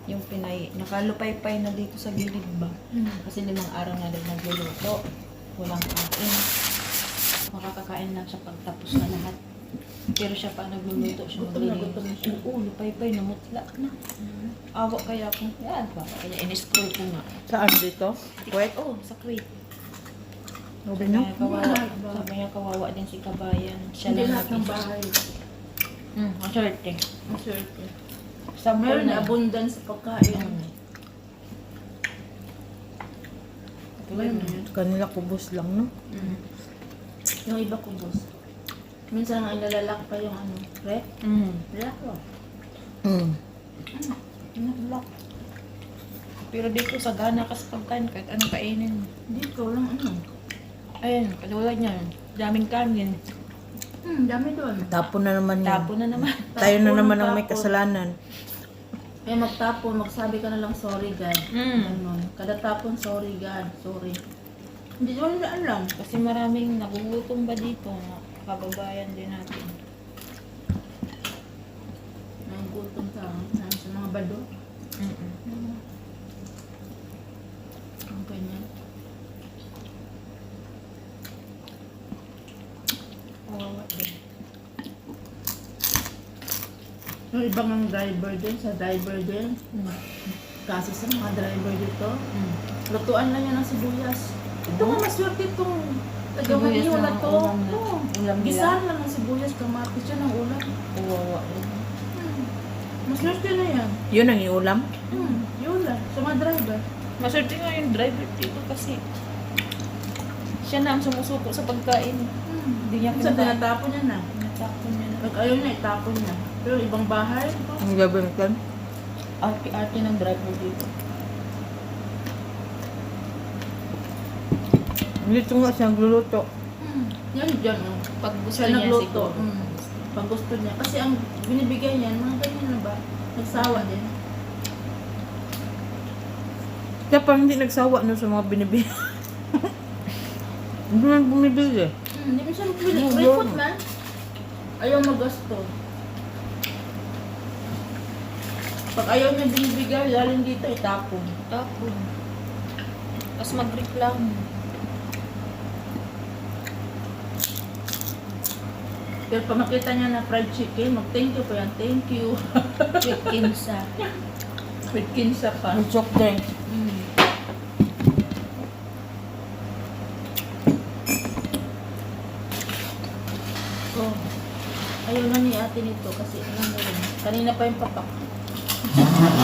yung Pinay, nakalupay-pay na dito sa gilid ba? Kasi 5 araw na din nagluluto. Walang kain. Makakakain lang siya pagtapos na lahat. Pero siya pa nagluluto siya. Maglilinis. Oo, lupay-pay, namutla na. Awa kaya ko. Yan pa. Kaya in-scroll ko nga. Saan dito? Kuwait? Oo, sa Kuwait. Sabi niyo? Sabi niya kawawa din si Kabayan. Siya Hindi lang lahat ng mag-isa. bahay. Maswerte. Maswerte. Sample Meron na. na abundance sa pagkain. Meron na yun. Kanila kubos lang, no? Yung iba ko, boss. Minsan nga inalalak pa yung ano, rep. Lalak ko. Naglak. Pero dito sa gana ka sa pagkain, kahit anong kainin. Dito lang ano. Ayun, katulad niya. Daming kanin. Dami doon. Tapon na naman yun. Tapo na naman. Tayo na Tapon, naman ang may tapon. kasalanan. Kaya magtapon, magsabi ka na lang sorry God. Ganun. Kada tapon, sorry God. Sorry. Hindi mo nila alam. Kasi maraming nagugutom ba dito, mga kababayan din natin. Nagugutom ka sa mga bado. Ang ganyan. Kawawa din. Yung ibang ang driver din, sa driver din. Kasi sa mga driver dito, lutuan lang yan ng sibuyas. Ito nga maswerte itong taga-Manila na to. Oo. Ulam nila. Gisahan lang ng sibuyas, kamatis yan ang ulam. Kawawa din. Maswerte na yan. Yun ang iulam? Yun lang, sa mga driver. Maswerte nga yung driver dito kasi siya na ang sumusuko sa pagkain. Hindi niya Minsan kinakain. tinatapon niya na. Natapon niya na. Pag ayaw niya, itapon niya. Pero ibang bahay, Ang gabintan? Arte-arte ng driver dito. Dito nga siya nagluluto. yan dyan. Pag gusto Siya niya nagluto. siguro. Pag gusto niya. Kasi ang binibigay niyan, mga ganyan na ba? Nagsawa din. Kaya parang hindi nagsawa no, sa mga binibili. Hindi man bumibili. Hindi mo siya magpili. No, May no. food man. Ayaw magasto. Pag ayaw niya binibigay, lalim dito, itapon. Tapon. Tapos magreklamo. Pero pag makita niya na fried chicken, mag-thank you po yan. Thank you. With kinsa. With kinsa pa. Ang soft drink. Oh. Ayaw na ni ate nito kasi ano na rin. Kanina pa yung papak.